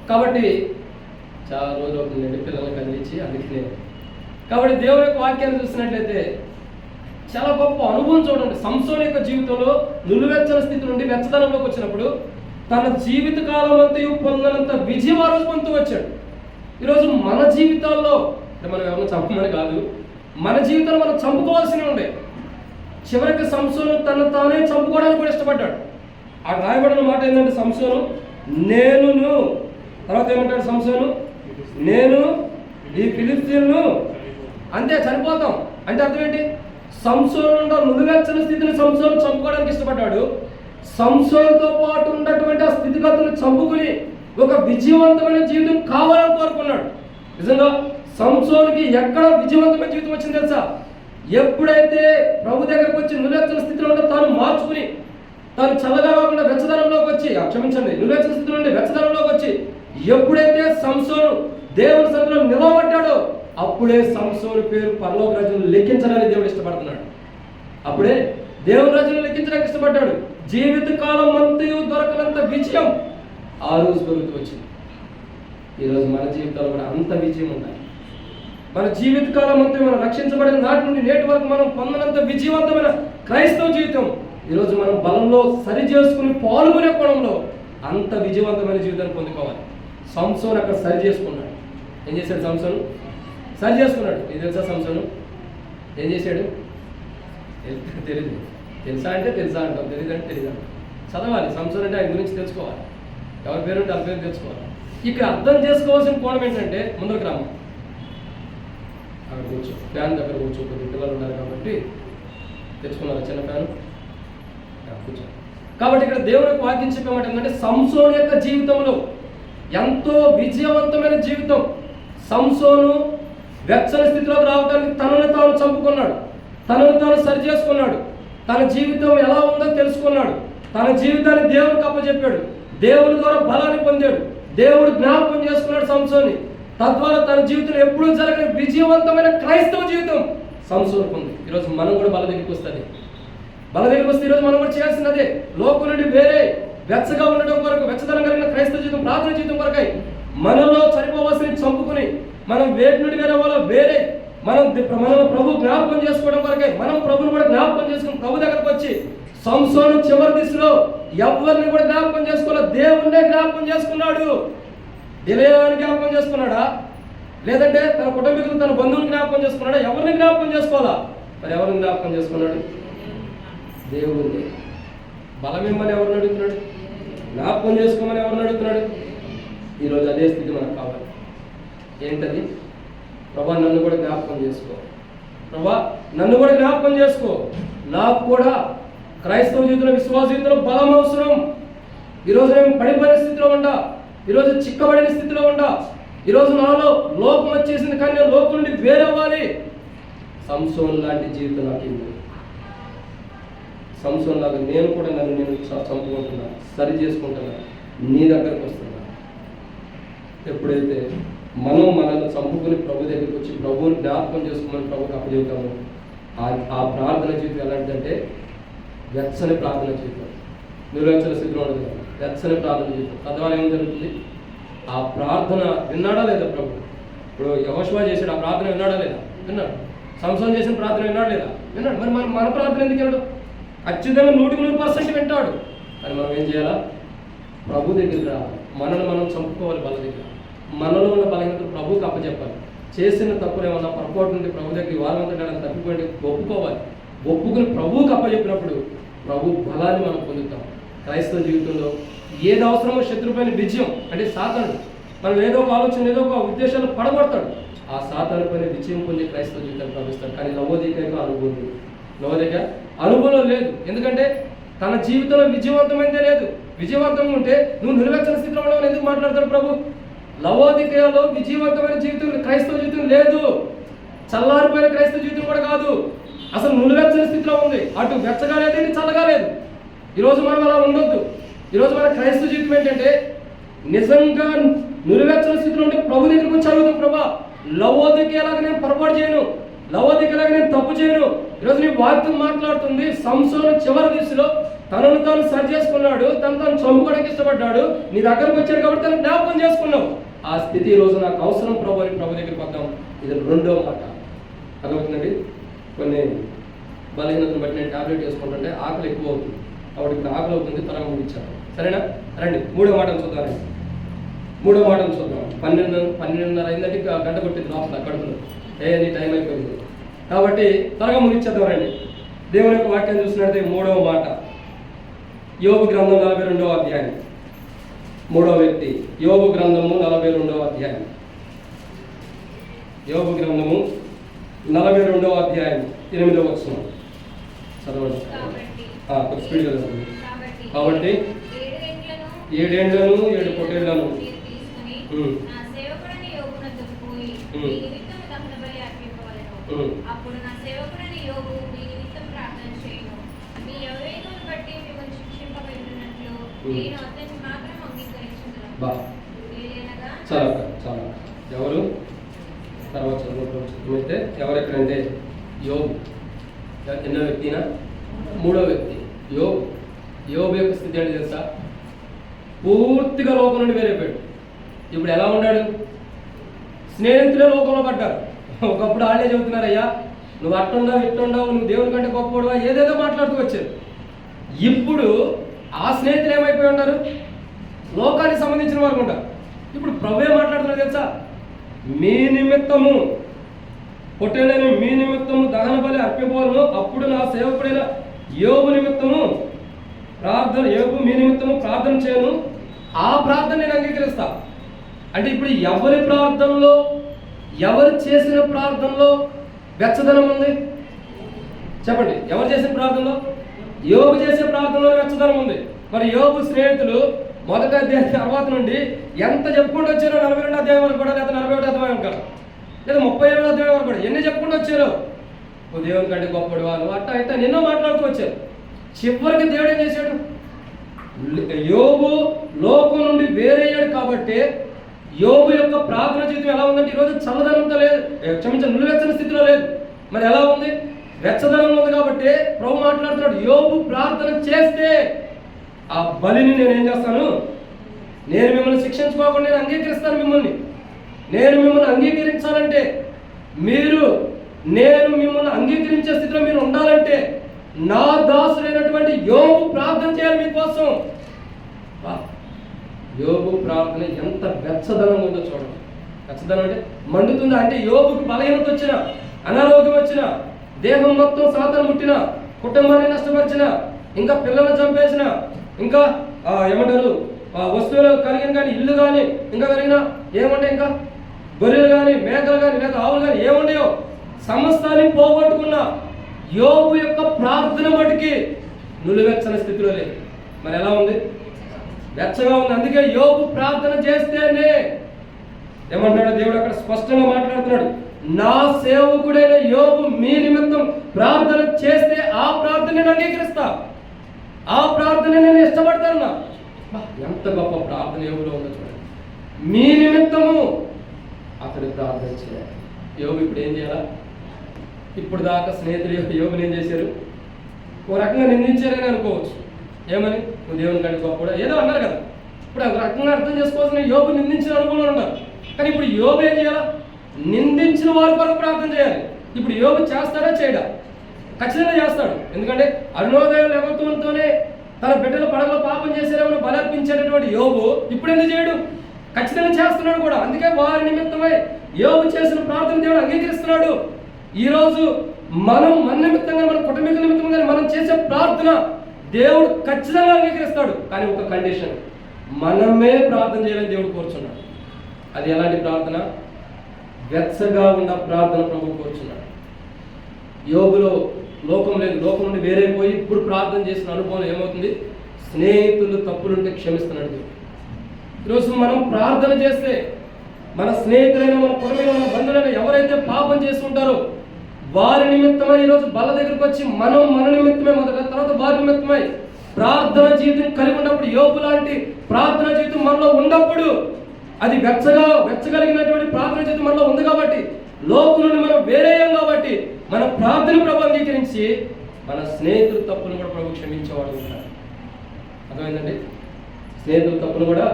కాబట్టి చాలా రోజులు అవుతుంది పిల్లల్ని కదిలించి, అందుకనే కాబట్టి దేవుని యొక్క వాక్యాన్ని చూసినట్లయితే చాలా గొప్ప అనుభవం చూడండి. సంసోను యొక్క జీవితంలో నులివెచ్చని స్థితి నుండి వెచ్చదనంలోకి వచ్చినప్పుడు తన జీవిత కాలం అంతా పొందినంత విజయం ఆ రోజు పొందుతూ వచ్చాడు. ఈరోజు మన జీవితాల్లో అంటే మనం ఎవరిని చంపమని కాదు, మన జీవితంలో మనం చంపుకోవాల్సినవి ఉండే. చివరికి సంసోను తను తానే చంపుకోవడానికి కూడా ఇష్టపడ్డాడు. ఆ రాయబడిన మాట ఏంటంటే, సంసోను నేనును, తర్వాత ఏమంటాడు సంసోను, నేను ఈ ఫిలిస్తీన్ను, అంతే చనిపోతాం. అంటే అర్థం ఏంటి, సంసోను నులివెచ్చని స్థితిని సంసోను చంపుకోవడానికి ఇష్టపడ్డాడు. సంసోనుతో పాటు ఉన్నటువంటి ఆ స్థితిగతులను చంపుకుని ఒక విజయవంతమైన జీవితం కావాలని కోరుకున్నాడు. నిజంగా సంసోనుకి ఎక్కడ విజయవంతమైన జీవితం వచ్చింది తెలుసా? ఎప్పుడైతే ప్రభు దగ్గరకు వచ్చి నులివెచ్చని స్థితిలో ఉంటే తాను మార్చుకుని, తాను చల్లగా కాకుండా వెచ్చదనంలోకి వచ్చి, క్షమించండి, నులివెచ్చని స్థితిలో ఉండి వెచ్చదనంలోకి వచ్చి ఎప్పుడైతే సంసోను దేవుని సన్నిధిలో నిలబడ్డాడో అప్పుడే సంసోను పేరు పరలోక రాజ్యంలో లెక్కించడానికి దేవుడు ఇష్టపడుతున్నాడు. అప్పుడే దేవుని రాజ్యంలో లెక్కించడానికి ఇష్టపడ్డాడు. జీవిత కాలం అంతయు దొరకనంత విజయం ఆ రోజు దొరుకుతూ వచ్చింది. ఈరోజు మన జీవితాల్లో కూడా అంత విజయం ఉండాలి. మన జీవిత కాలం అంతా మనం రక్షించబడిన నాటి నుండి నేటి వరకు మనం పొందినంత విజయవంతమైన క్రైస్తవ జీవితం ఈరోజు మనం బలంలో సరి చేసుకుని పాల్గొనే కోణంలో అంత విజయవంతమైన జీవితాన్ని పొందుకోవాలి. సంసోను అక్కడ సరి చేసుకున్నాడు. ఏం చేశాడు సంసోను? సరి చేసుకున్నాడు. ఇది తెలుసా సంసోను ఏం చేశాడు? తెలియదు. తెలుసా అంటే తెలుసా అంటాం, తెలియదు అంటే తెలియదు అంటాం. చదవాలి. సంసోను అంటే ఆయన గురించి తెలుసుకోవాలి. ఎవరి పేరు ఉంటే వాళ్ళ పేరు తెలుసుకోవాలి. ఇక్కడ అర్థం చేసుకోవాల్సిన కోణం ఏంటంటే, ముందుకు రాము, అక్కడ కూర్చో, ఫ్యాన్ దగ్గర కూర్చో, కొద్ది పిల్లలు ఉన్నారు కాబట్టి తెచ్చుకున్నారు చిన్న ఫ్యాన్, కూర్చో. కాబట్టి ఇక్కడ దేవునికి వాక్యం చెప్పేమాట ఏంటంటే, సంసోను యొక్క జీవితంలో ఎంతో విజయవంతమైన జీవితం. సంసోను వెచ్చని స్థితిలోకి రావడానికి తనను తాను చంపుకున్నాడు, తనను తాను సరి చేసుకున్నాడు, తన జీవితం ఎలా ఉందో తెలుసుకున్నాడు, తన జీవితాన్ని దేవునికి అప్పచెప్పాడు, దేవుని ద్వారా బలాన్ని పొందాడు, దేవుడు జ్ఞాపకం చేసుకున్నాడు సంసోని. తద్వారా తన జీవితంలో ఎప్పుడూ జరగని విజయవంతమైన క్రైస్తవ జీవితం సంసోనుకు ఉంది. ఈరోజు మనం కూడా బల దగ్గరికి వస్తుంది. బల దగ్గరికి వస్తే ఈరోజు మనం కూడా చేయాల్సినదే. లోకం నుండి వేరే వెచ్చగా ఉండడం కొరకు, వెచ్చదనం కలిగిన క్రైస్తవ జీవితం, ప్రార్థన జీవితం కొరకై మనలో చనిపోవాల్సిన చంపుకుని మనం వేటి నుండి వేరే వాళ్ళ వేరే మనల్ని ప్రభు జ్ఞాపకం చేసుకోవడం కొరకై మనం ప్రభుని కూడా జ్ఞాపకం చేసుకుని ప్రభు దగ్గరకు వచ్చి సంసోను చివరి దిశలో ఎవరిని కూడా జ్ఞాపకం చేసుకోవాలి, దేవుణ్ణే జ్ఞాపకం చేసుకున్నాడు. దిలేయాన్ని జ్ఞాపకం చేసుకున్నాడా? లేదంటే తన కుటుంబీకులు తన బంధువులు జ్ఞాపకం చేసుకున్నాడా? ఎవరిని జ్ఞాపకం చేసుకోవాలా? మరి ఎవరిని జ్ఞాపకం చేసుకున్నాడు? దేవుడిని. బలం ఇమ్మని ఎవరిని అడుగుతున్నాడు? జ్ఞాపకం చేసుకోమని ఎవరిని అడుగుతున్నాడు? ఈరోజు అదే స్థితి మనకు కావాలి. ఏంటది? ప్రభా నన్ను కూడా జ్ఞాపకం చేసుకో, ప్రభా నన్ను కూడా జ్ఞాపకం చేసుకో. నాకు కూడా క్రైస్తవ జీవితంలో, విశ్వాస జీవితంలో బలం అవసరం. ఈరోజు నేను పడిపోయిన స్థితిలో ఉండా, ఈరోజు చిక్కబడిన స్థితిలో ఉండా, ఈరోజు నాలో లోకం వచ్చేసింది, కానీ నేను లోకం నుండి వేరవ్వాలి. సంసోన్ లాంటి జీవితం నాకు ఇవ్వు. సంసోన్ లాగా నేను కూడా నన్ను నేను చంపుకుంటున్నా, సరి చేసుకుంటున్నా, నీ దగ్గరకు వస్తున్నా. ఎప్పుడైతే మనం మనల్ని చంపుకుని ప్రభు దగ్గరికి వచ్చి ప్రభువుని జ్ఞాపకం చేసుకోమని ప్రభుకి అప్పచెబుతాము, ఆ ప్రార్థన జీవితం ఎలాంటిదంటే వెచ్చని ప్రార్థన జీవితం. నిర్వచన స్థితిలో ఉండదు కదా, వెచ్చని ప్రార్థన జీవితం. తద్వారా ఏం జరుగుతుంది? ఆ ప్రార్థన విన్నాడా లేదా ప్రభు? ఇప్పుడు యెహోషువ చేశాడు, ఆ ప్రార్థన విన్నాడా లేదా? విన్నాడు. సంసోన్ చేసిన ప్రార్థన విన్నాడా లేదా? విన్నాడు. మరి మన ప్రార్థన ఎందుకు విన్నాడు? ఖచ్చితంగా 100% వింటాడు. అని మనం ఏం చేయాలా? ప్రభు దగ్గరికి రావాలి. మనల్ని మనం చంపుకోవాలి. వాళ్ళ దగ్గర మనలో ఉన్న బలహీనతలు ప్రభుకి అప్పచెప్పాలి. చేసిన తప్పులు ఏమన్నా పొరపాటు నుండి ప్రభు దగ్గర వారమంతా తప్పిపోయి ఒప్పుకోవాలి. ఒప్పుకుని ప్రభువుకి అప్పచెప్పినప్పుడు ప్రభు బలాన్ని మనం పొందుతాం. క్రైస్తవ జీవితంలో ఏది అవసరమో శత్రుపైన విజయం, అంటే సాతానుడు మనం ఏదో ఒక ఆలోచన, ఏదో ఒక ఉద్దేశాలు పడగొడతాడు. ఆ సాతాను పైన విజయం పొంది క్రైస్తవ జీవితాన్ని ప్రవేశిస్తాడు. కానీ లవోదికైతే అనుభవం లేదు. లవోదిక అనుభవం లేదు. ఎందుకంటే తన జీవితంలో విజయవంతమైందే లేదు. విజయవంతంగా ఉంటే నువ్వు నిలువెచ్చని స్థితిలో ఉండవని ఎందుకు మాట్లాడతాడు ప్రభు? లవోదికలో విజయవంతమైన జీవితం, క్రైస్తవ జీవితం లేదు. చల్లారిపోయిన క్రైస్తవ జీవితం కూడా కాదు, అసలు నిలువెచ్చని స్థితిలో ఉంది. అటు వెచ్చగా లేదు, ఇటు చల్లగా లేదు. ఈరోజు మనం అలా ఉండొద్దు. ఈరోజు మన క్రైస్తవ జీవితం ఏంటంటే నిజంగా నిలువెచ్చని స్థితిలో ఉంటే ప్రభు దగ్గరకు వచ్చి అడుగుతాం, ప్రభా లవోదికలాగా నేను పొరపాటు చేయను, లవోదికలాగా నేను తప్పు చేయను. ఈరోజు నీ వాక్యం మాట్లాడుతుంది. సంసోను చివరి దిశలో తనను తాను సరి చేసుకున్నాడు, తను చంపుకోవడానికి ఇష్టపడ్డాడు. నీ దగ్గరకు వచ్చాడు కాబట్టి తను జ్ఞాపకం చేసుకున్నావు. ఆ స్థితి ఈరోజు నాకు అవసరం ప్రభు అని ప్రభు దగ్గరికి వద్దాం. ఇది రెండో మాట. అర్థమవుతుందండి? కొన్ని బలహీనతను బట్టి నేను టాబ్లెట్ వేసుకుంటుంటే ఆకలి ఎక్కువ అవుతుంది, కాబట్టి ఇప్పుడు ఆకలి అవుతుంది, త్వరగా ముగించాను. సరేనా? రండి మూడో మాటను చూద్దాం. మూడో మాటను చూద్దాం. 12:30 అయిందంటే ఇంకా గంట కొట్టింది లోపల కడుపులో. నీ టైం అయిపోయింది కాబట్టి త్వరగా ముగించేద్దాం. రండి దేవుని యొక్క వాక్యం చూసినట్లయితే మూడవ మాట, యోబు గ్రంథం 42వ అధ్యాయం. మూడవ వ్యక్తి యోబు గ్రంథము 42వ అధ్యాయం. యోబు గ్రంథము 42వ అధ్యాయం 8వ వచనం చదవండి. కొంచెం స్పీడ్గా చదవండి. కాబట్టి 7 ఏండ్లను 7 పొట్టేళ్లను అప్పుడు నా సేవకుడైన యోబు మీ నిమిత్తం ప్రార్థన చేయను. మీ అవివేకమును బట్టి మిమ్మల్ని శిక్షింపబడినట్లు నేను అతన్ని మాత్రం అంగీకరించుకున్నాను. చాలా ఎవరు తర్వాత చదువుకుంటే ఎవరు ఎక్కడంటే యోబు. ఎన్నో వ్యక్తినా? మూడో వ్యక్తి యోబు. యోబు యొక్క స్థితి ఏంటి తెలుసా? పూర్తిగా లోకం నుండి వేరైపోయాడు. ఇప్పుడు ఎలా ఉన్నాడు? స్నేహితులే లోకంలో పడ్డారు. ఒకప్పుడు వాళ్ళే చెబుతున్నారు, అయ్యా నువ్వు అట్టుండవు ఇట్టుండవు, నువ్వు దేవుని కంటే గొప్పవాడువా, ఏదేదో మాట్లాడుతూ వచ్చారు. ఇప్పుడు ఆ స్నేహితులు ఏమైపోయి ఉన్నారు? లోకానికి సంబంధించిన వారు ఉంటారు. ఇప్పుడు ప్రభువే మాట్లాడుతున్నారు తెలుసా? మీ నిమిత్తము పొట్టేళ్ళని మీ నిమిత్తము దహన బలి అర్పింపవలను, అప్పుడు నా సేవకుడైన యోబు నిమిత్తము ప్రార్థన, యోబు మీ నిమిత్తము ప్రార్థన చేయను, ఆ ప్రార్థన నేను అంగీకరిస్తా. అంటే ఇప్పుడు ఎవరి ప్రార్థనలో, ఎవరు చేసిన ప్రార్థనలో వెచ్చదనం ఉంది? చెప్పండి. ఎవరు చేసిన ప్రార్థనలో? యోబు చేసే ప్రార్థనలో వెచ్చదనం ఉంది. మరి యోబు స్నేహితులు మొదటి అధ్యాయం తర్వాత నుండి ఎంత చెప్పుకుంటూ వచ్చారో 42వ అధ్యాయం వరకు కూడా, లేదా 41వ అధ్యాయం కదా, లేదా 37వ అధ్యాయం వరకు కూడా ఎన్ని చెప్పుకుంటూ వచ్చారు? ఓ దేవుని కంటే గొప్పడు వాళ్ళు అట్టా ఇట్టా ఎన్నో మాట్లాడుతూ వచ్చారు. చివరికి దేవుడు ఏం చేశాడు? యోబు లోకం నుండి వేరయ్యాడు కాబట్టి యోబు యొక్క ప్రార్థన జీవితం ఎలా ఉందంటే ఈరోజు చల్లదనంతో లేదు, నిలువెచ్చని స్థితిలో లేదు. మరి ఎలా ఉంది? వెచ్చదనం ఉంది. కాబట్టి ప్రభు మాట్లాడుతున్నాడు, యోబు ప్రార్థన చేస్తే ఆ బలిని నేను ఏం చేస్తాను? నేను మిమ్మల్ని శిక్షించుకోకుండా నేను అంగీకరిస్తాను. నేను మిమ్మల్ని అంగీకరించాలంటే, నేను మిమ్మల్ని అంగీకరించే స్థితిలో మీరు ఉండాలంటే నా దాసుడైనటువంటి యోబు ప్రార్థన చేయాలి మీకోసం. యోబు ప్రార్థన ఎంత వెచ్చదనం ఉందో చూడండి. వెచ్చదనం అంటే మండుతుందా అంటే యోబుకు బలహీనత వచ్చిన, అనారోగ్యం వచ్చిన, దేహం మొత్తం సాతాను ముట్టిన, కుటుంబాన్ని నష్టపరిచిన, ఇంకా పిల్లలను చంపేసిన, ఇంకా ఏమంటారు వస్తువులు కలిగిన కానీ, ఇల్లు కానీ ఇంకా కలిగిన ఏముంటాయి, ఇంకా గొర్రెలు కానీ, మేకలు కానీ, లేదా ఆవులు కానీ ఏముండయో సమస్తాన్ని పోగొట్టుకున్న యోబు యొక్క ప్రార్థన మటుకి నులివెచ్చని స్థితిలో లేదు. మరి ఎలా ఉంది? వెచ్చగా ఉంది. అందుకే యోబు ప్రార్థన చేస్తేనే ఏమంటాడు దేవుడు అక్కడ స్పష్టంగా మాట్లాడుతున్నాడు, నా సేవకుడైన యోబు మీ నిమిత్తం ప్రార్థన చేస్తే ఆ ప్రార్థన నేను అంగీకరిస్తా, ఆ ప్రార్థన నేను ఇష్టపడతాను. ఎంత గొప్ప ప్రార్థన యోబులో ఉందో చూడండి. మీ నిమిత్తము అతడు ప్రార్థన చేయాలి. యోబు ఇప్పుడు ఏం చేయాలా? ఇప్పుడు దాకా స్నేహితులు యోబుని ఏం చేశారు? ఓ రకంగా నిందించారని అనుకోవచ్చు. ఏమని? నువ్వు దేవుని కంటే గొప్ప కూడా ఏదో అన్నారు కదా. ఇప్పుడు ఒక రకంగా అర్థం చేసుకోవాల్సిన యోబు నిందించిన అనుభవంలో ఉన్నారు. కానీ ఇప్పుడు యోబు ఏం చేయాలా? నిందించిన వారి కొరకు ప్రార్థన చేయాలి. ఇప్పుడు యోబు చేస్తాడా చేయడా? ఖచ్చితంగా చేస్తాడు. ఎందుకంటే అరుణోదయం లేవతంతోనే తన బిడ్డల పడగలో పాపం చేశారేమో బలర్పించేటటువంటి యోబు ఇప్పుడు ఎందుకు చేయడు? ఖచ్చితంగా చేస్తున్నాడు కూడా. అందుకే వారి నిమిత్తమై యోబు చేసిన ప్రార్థన దేవుడు అంగీకరిస్తున్నాడు. ఈరోజు మనం మన నిమిత్తంగా, మన కుటుంబీకుల నిమిత్తంగా మనం చేసే ప్రార్థన దేవుడు ఖచ్చితంగా అంగీకరిస్తాడు. కానీ ఒక కండిషన్, మనమే ప్రార్థన చేయాలని దేవుడు కోరుచున్నాడు. అది ఎలాంటి ప్రార్థన? వెచ్చగా ఉన్న ప్రార్థన ప్రభు కోరుచున్నాడు. యోబులో లోకం లేదు, లోకం నుండి వేరైపోయి ఇప్పుడు ప్రార్థన చేసిన అనుభవం ఏమవుతుంది? స్నేహితులు తప్పులుంటే క్షమిస్తున్నాడు. ఈరోజు మనం ప్రార్థన చేస్తే మన స్నేహితులైన, మన కుటుంబమైన, మన బంధువులైన ఎవరైతే పాపం చేస్తుంటారో వారి నిమిత్తమై ఈరోజు బల్ల దగ్గరికి వచ్చి మనం మన నిమిత్తమే మొదట, తర్వాత వారి నిమిత్తమై ప్రార్థన జీవితం కలిగి ఉన్నప్పుడు, యోబు లాంటి ప్రార్థన జీవితం మనలో ఉన్నప్పుడు, అది వెచ్చగలిగినటువంటి ప్రార్థన జీవితం మనలో ఉంది కాబట్టి, లోకం నుండి మనం వేరేయం కాబట్టి మన ప్రార్థన ప్రభు అంగీకరించి మన స్నేహితుల తప్పును కూడా ప్రభు క్షమించేవాడు ఉంటాడు. అర్థమైందండి? స్నేహితుల తప్పును కూడా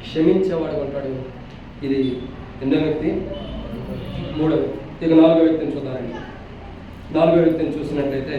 క్షమించేవాడు ఉంటాడు. ఇది రెండో వ్యక్తి. మూడో వ్యక్తి. ఇక నాలుగో వ్యక్తిని చూద్దామండి. నాలుగో వ్యక్తిని చూసినట్లయితే